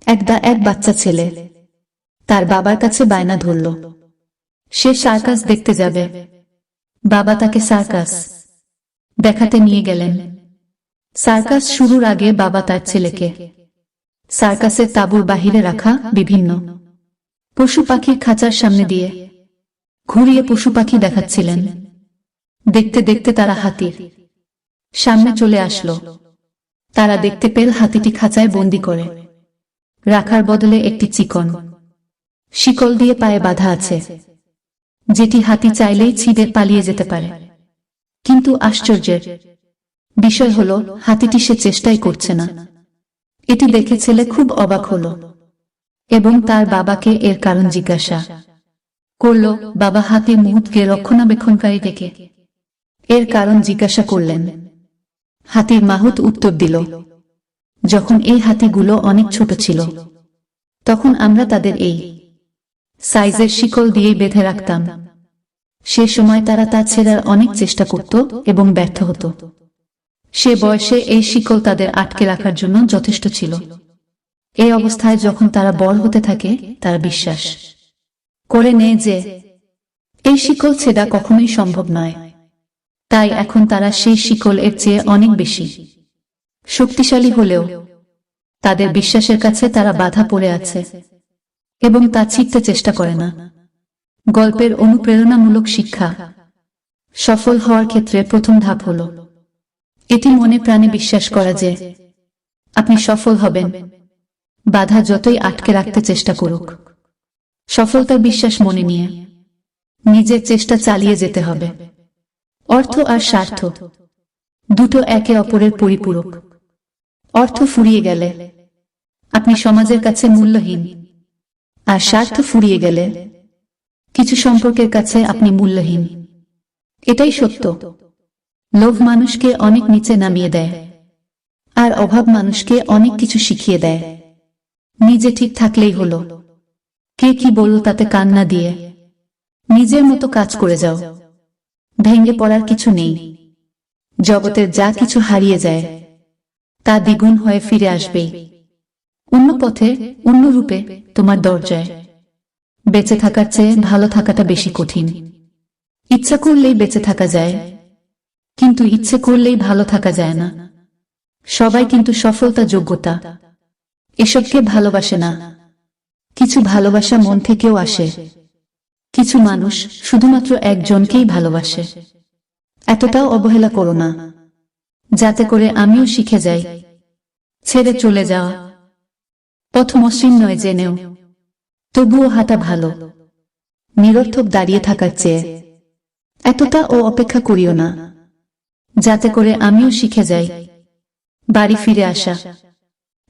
এক বাচ্চা ছেলে তার বাবার কাছে বায়না ধরল, সে সার্কাস দেখতে যাবে। বাবা তাকে সার্কাস দেখাতে নিয়ে গেলেন। সার্কাস শুরুর আগে বাবা তার ছেলেকে সার্কাসের তাঁবুর বাহিরে রাখা বিভিন্ন পশু পাখির খাঁচার সামনে দিয়ে ঘুরিয়ে পশু পাখি দেখাচ্ছিলেন। দেখতে দেখতে তারা হাতির সামনে চলে আসলো। তারা দেখতে পেল হাতিটি খাঁচায় বন্দি করে রাখার বদলে একটি চিকন শিকল দিয়ে পায়ে বাঁধা আছে, যেটি হাতি চাইলেই ছিঁড়ে পালিয়ে যেতে পারে। কিন্তু আশ্চর্যের বিষয় হল, হাতিটি সে চেষ্টাই করছে না। এটি দেখে ছেলে খুব অবাক হল এবং তার বাবাকে এর কারণ জিজ্ঞাসা করল। বাবা হাতির মুহূর্তকে রক্ষণাবেক্ষণকারী ডেকে এর কারণ জিজ্ঞাসা করলেন। হাতির মাহুত উত্তর দিল, যখন এই হাতিগুলো অনেক ছোট ছিল তখন আমরা তাদের এই সাইজের শিকল দিয়েই বেঁধে রাখতাম। সে সময় তারা তা ছেড়ার অনেক চেষ্টা করত এবং ব্যর্থ হতো। সে বয়সে এই শিকল তাদের আটকে রাখার জন্য যথেষ্ট ছিল। এই অবস্থায় যখন তারা বড় হতে থাকে, তারা বিশ্বাস করে নেয় যে এই শিকল ছেঁড়া কখনোই সম্ভব নয়। তাই এখন তারা সেই শিকল এর চেয়ে অনেক বেশি শক্তিশালী হলেও তাদের বিশ্বাসের কাছে তারা বাধা পড়ে আছে এবং তা ছিঁড়তে চেষ্টা করে না। গল্পের অনুপ্রেরণামূলক শিক্ষা। সফল হওয়ার ক্ষেত্রে প্রথম ধাপ হল এটি মনে প্রাণে বিশ্বাস করা যে আপনি সফল হবেন, বাধা যতই আটকে রাখতে চেষ্টা করুক। সফলতার বিশ্বাস মনে নিয়ে নিজের চেষ্টা চালিয়ে যেতে হবে। অর্থ আর স্বার্থ দুটো একে অপরের পরিপূরক। অর্থ ফুরিয়ে গেলে আপনি সমাজের কাছে মূল্যহীন, আর স্বার্থ ফুরিয়ে গেলে কিছু সম্পর্কের কাছে আপনি মূল্যহীন। এটাই সত্য। লোভ মানুষকে অনেক নিচে নামিয়ে দেয়, আর অভাব মানুষকে অনেক কিছু শিখিয়ে দেয়। নিজে ঠিক থাকলেই হলো। কে কি বলল তাতে কান না দিয়ে নিজের মতো কাজ করে যাও। ভেঙে পড়ার কিছু নেই। জগতের যা কিছু হারিয়ে যায় তা দ্বিগুণ হয়ে ফিরে আসবেই। অন্য পথে, অন্য রূপে, তোমার দরজায়। বেঁচে থাকার চেয়ে ভালো থাকাটা বেশি কঠিন। ইচ্ছা করলেই বেঁচে থাকা যায়, কিন্তু ইচ্ছে করলেই ভালো থাকা যায় না। সবাই কিন্তু সফলতা, যোগ্যতা এসবকে ভালোবাসে না। কিছু ভালোবাসা মন থেকেও আসে। কিছু মানুষ শুধুমাত্র একজনকেই ভালোবাসে। এতটাও অবহেলা করো না যাতে করে আমিও শিখে যাই। ছেড়ে চলে যাওয়া পথ মসৃণ নয় জেনেও, তবুও হাঁটা ভালো। নিরর্থক দাঁড়িয়ে থাকার চেয়ে এতটা ও অপেক্ষা করিও না যাতে করে আমিও শিখে যাই। বাড়ি ফিরে আসা,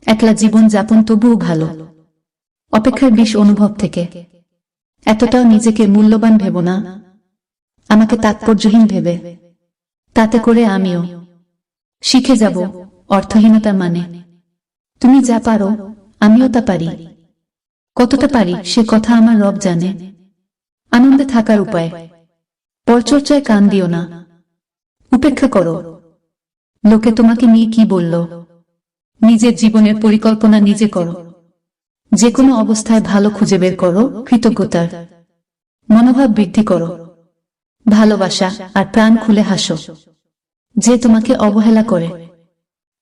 একলা জীবন যাপন তবুও ভালো অপেক্ষার বিষ অনুভব থেকে। এতটাও নিজেকে মূল্যবান ভেব না, আমাকে তাৎপর্যহীন ভেবে। তাতে করে আমিও শিখে যাব অর্থহীনতা মানে। তুমি যা পারো আমিও তা পারি। কতটা পারি সে কথা আমার রব জানে। আনন্দে থাকার উপায়। পরচর্চায় কান দিও না, উপেক্ষা করো লোকে তোমাকে নিয়ে কি বলল। নিজের জীবনের পরিকল্পনা নিজে করো। যে কোনো অবস্থায় ভালো খুঁজে বের করো। কৃতজ্ঞতার মনোভাব বৃদ্ধি করো। ভালোবাসা আর প্রাণ খুলে হাসো। যে তোমাকে অবহেলা করে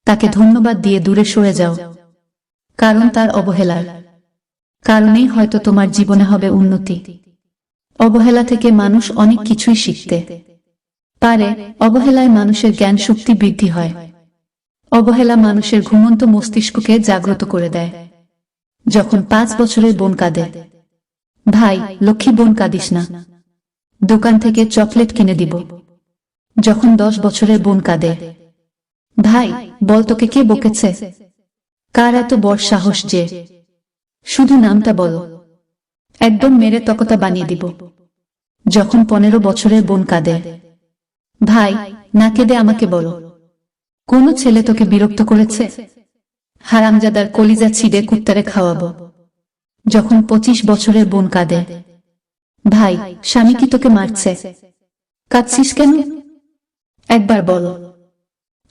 তাকে ধন্যবাদ দিয়ে দূরে সরে যাও, কারণ তার অবহেলার কারণেই হয়তো তোমার জীবনে হবে উন্নতি। অবহেলা থেকে মানুষ অনেক কিছুই শিখতে পারে। অবহেলায় মানুষের জ্ঞান শক্তি বৃদ্ধি হয়। অবহেলা মানুষের ঘুমন্ত মস্তিষ্ককে জাগ্রত করে দেয়। যখন 5 বছরের বোন কাঁদে, ভাই লক্ষ্মী বোন কাঁদিস না, দোকান থেকে চকলেট কিনে দিব। যখন 10 বছরের বোন কাঁদে, ভাই বল তোকে কে বকেছে, কার এত বড় সাহস যে শুধু নামটা বলো, একদম মেরে তকতা বানিয়ে দিব। যখন 15 বছরের বোন কাঁদে, ভাই না কেঁদে আমাকে বলো, কোন ছেলে তোকে বিরক্ত করেছে, হারামজাদার কলিজা ছিঁড়ে কুত্তারে খাওয়াবো। যখন 25 বছরের বোন কাঁদে, ভাই স্বামী কি তোকে মারছে, কাঁদছিস কেন, একবার বলো,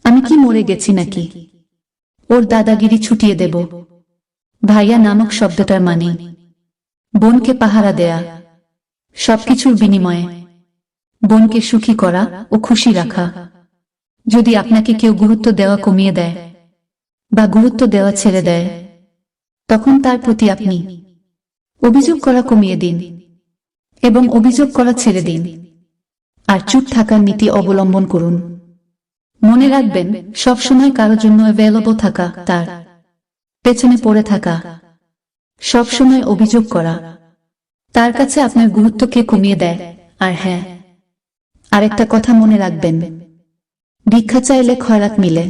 আমি কি মরে গেছি নাকি, ওর দাদাগিরি ছুটিয়ে দেব। ভাইয়া নামক শব্দটার মানে বোনকে পাহারা দেয়া, সবকিছুর বিনিময়ে বোনকে সুখী করা ও খুশি রাখা। যদি আপনাকে কেউ গুরুত্ব দেওয়া কমিয়ে দেয় বা গুরুত্ব দেওয়া ছেড়ে দেয়, তখন তার প্রতি আপনি অভিযোগ করা কমিয়ে দিন এবং অভিযোগ করা ছেড়ে দিন, আর চুপ থাকার নীতি অবলম্বন করুন। মনে রাখবেন, সবসময় কারো জন্য অ্যাভেলেবল থাকা, তার পেছনে পড়ে থাকা, সবসময় অভিযোগ করা, তার কাছে আপনার গুরুত্বকে কমিয়ে দেয়। আর হ্যাঁ, আরেকটা কথা মনে রাখবেন, ভিক্ষা চাইলে খয়রাত মিলে,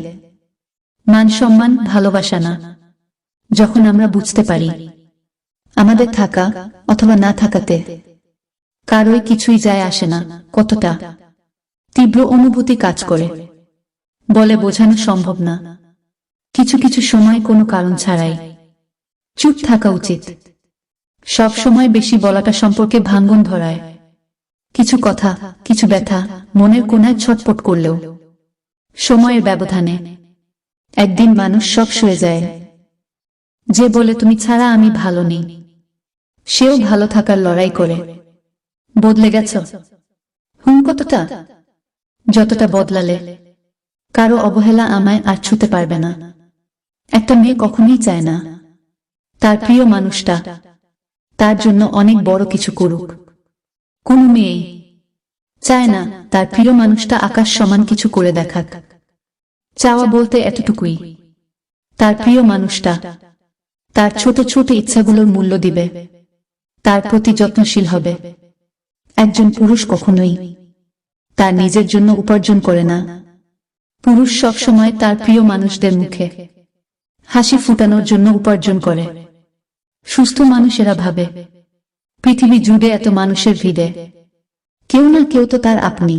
মান সম্মান ভালোবাসা না। যখন আমরা বুঝতে পারি আমাদের থাকা অথবা না থাকাতে কারোই কিছুই যায় আসে না, কতটা তীব্র অনুভূতি কাজ করে বলে বোঝানো সম্ভব না। কিছু কিছু সময় কোনো কারণ ছাড়াই চুপ থাকা উচিত। সব সময় বেশি বলাটা সম্পর্কে ভাঙ্গন ধরায়। কিছু কথা, কিছু ব্যথা মনের কোণায় ছটপট করলেও সময়ের ব্যবধানে একদিন মানুষ সব সয়ে যায়। যে বলে তুমি ছাড়া আমি ভালো নেই, সেও ভালো থাকার লড়াই করে। বদলে গেছ? কতটা? যতটা বদলালে কারো অবহেলা আমায় আর ছুতে পারবে না। একটা মেয়ে কখনোই চায় না তার প্রিয় মানুষটা তার জন্য অনেক বড় কিছু করুক। কোন মেয়েই চায় না তার প্রিয় মানুষটা আকাশ সমান কিছু করে দেখাক। চাওয়া বলতে এতটুকুই, তার প্রিয় মানুষটা তার ছোট ছোট ইচ্ছাগুলোর মূল্য দিবে, তার প্রতি যত্নশীল হবে। একজন পুরুষ কখনোই তার নিজের জন্য উপার্জন করে না। পুরুষ সবসময় তার প্রিয় মানুষদের মুখে হাসি ফুটানোর জন্য উপার্জন করে। সুস্থ মানুষেরা ভাবে, পৃথিবী জুড়ে এত মানুষের ভিড়ে কেউ না কেউ তো তার আপনি।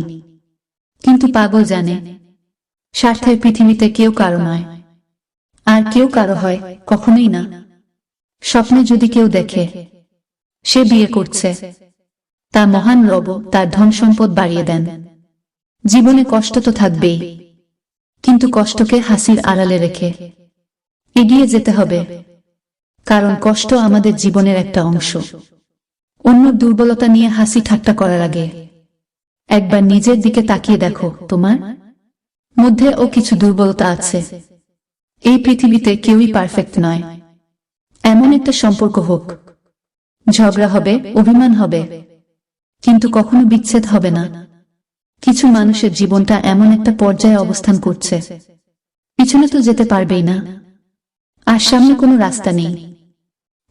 কিন্তু পাগল জানে, স্বার্থের পৃথিবীতে কেউ কারো নয়, আর কেউ কারো হয় কখনোই না। স্বপ্নে যদি কেউ দেখে সে বিয়ে করছে, তা মহান রব তার ধন সম্পদ বাড়িয়ে দেন। জীবনে কষ্ট তো থাকবেই, কিন্তু কষ্টকে হাসির আড়ালে রেখে এগিয়ে যেতে হবে, কারণ কষ্ট আমাদের জীবনের একটা অংশ। অন্য দুর্বলতা নিয়ে হাসি ঠাট্টা করার আগে একবার নিজের দিকে তাকিয়ে দেখো, তোমার মধ্যে ও কিছু দুর্বলতা আছে। এই পৃথিবীতে কেউই পারফেক্ট নয়। এমন একটা সম্পর্ক হোক, ঝগড়া হবে, অভিমান হবে, কিন্তু কখনো বিচ্ছেদ হবে না। কিছু মানুষের জীবনটা এমন একটা পর্যায়ে অবস্থান করছে, পিছনে তো যেতে পারবেই না, আর সামনে কোনো রাস্তা নেই।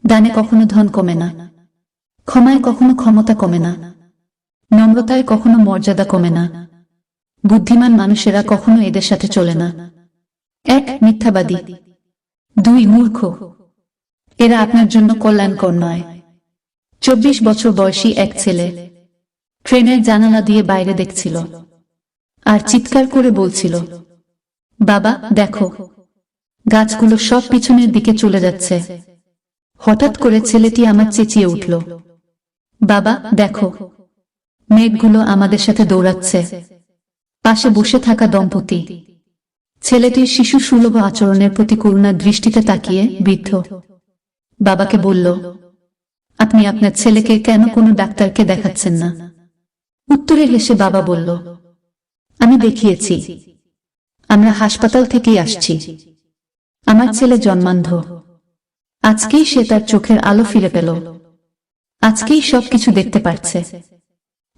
দানে কখনো ধন কমে না, ক্ষমায় কখনো ক্ষমতা কমে না, নম্রতায় কখনো মর্যাদা কমে না। বুদ্ধিমান মানুষেরা কখনো এদের সাথে চলে না। ১. মিথ্যাবাদী। ২. মূর্খ। এরা আপনার জন্য কল্যাণকর নয়। ২৪ বছর বয়সী এক ছেলে ট্রেনের জানালা দিয়ে বাইরে দেখছিল আর চিৎকার করে বলছিল, বাবা দেখো, গাছগুলো সব পিছনের দিকে চলে যাচ্ছে। হঠাৎ করে ছেলেটি আমার চেঁচিয়ে উঠল, বাবা দেখো, মেঘগুলো আমাদের সাথে দৌড়াচ্ছে। পাশে বসে থাকা দম্পতি ছেলেটির শিশু সুলভ আচরণের প্রতি করুণার দৃষ্টিতে তাকিয়ে বৃদ্ধ বাবাকে বলল, আপনি আপনার ছেলেকে কেন কোনো ডাক্তারকে দেখাচ্ছেন না? উত্তরে হেসে বাবা বলল, আমি দেখিয়েছি, আমরা হাসপাতাল থেকেই আসছি। আমার ছেলে জন্মান্ধ, আজকেই সে তার চোখের আলো ফিরে পেল, আজকেই সবকিছু দেখতে পারছে।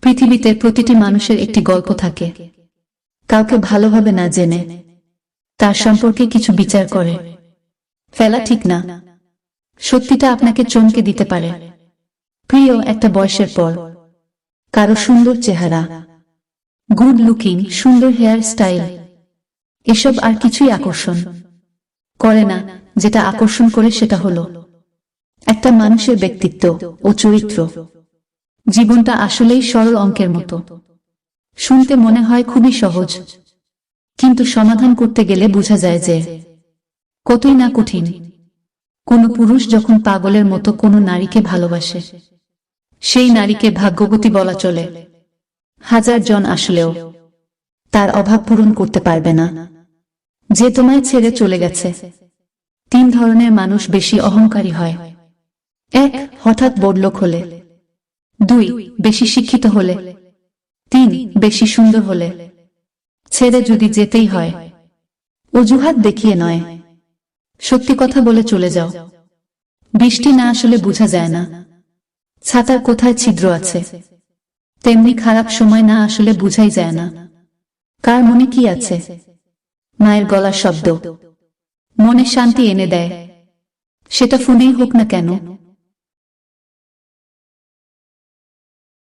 পৃথিবীতে প্রতিটি মানুষের একটি গল্প থাকে। কাউকে ভালোভাবে না জেনে তার সম্পর্কে কিছু বিচার করে ফেলা ঠিক না। সত্যিটা আপনাকে চমকে দিতে পারে। প্রিয়, একটা বয়সের পর কারো সুন্দর চেহারা, গুড লুকিং, সুন্দর হেয়ার স্টাইল, এসব আর কিছুই আকর্ষণ করে না। যেটা আকর্ষণ করে সেটা হলো একটা মানুষের ব্যক্তিত্ব ও চরিত্র। জীবনটা আসলেই সরল অঙ্কের মতো। শুনতে মনে হয় খুবই সহজ, কিন্তু সমাধান করতে গেলে বোঝা যায় যে কতই না কঠিন। কোন পুরুষ যখন পাগলের মতো কোনো নারীকে ভালোবাসে, সেই নারীকে ভাগ্যবতী বলা চলে। 1000 জন আসলেও তার অভাব পূরণ করতে পারবে না। যে তোমায় ছেড়ে চলে গেছে তিন ধরনের মানুষ বেশি অহংকারী হয়। এক, হঠাৎ বড়লোক হলে। দুই, বেশি শিক্ষিত হলে। তিন, বেশি সুন্দর হলে। ছেড়ে যদি যেতেই হয়, অজুহাত দেখিয়ে নয়, সত্যি কথা বলে চলে যাও। বৃষ্টি না আসলে বোঝা যায় না ছাতার কোথায় ছিদ্র আছে, তেমনি খারাপ সময় না আসলে বুঝাই যায় না কার মনে কি আছে। মায়ের গলার শব্দ মনে শান্তি এনে দেয়, সেটা ফোনেই হোক না কেন।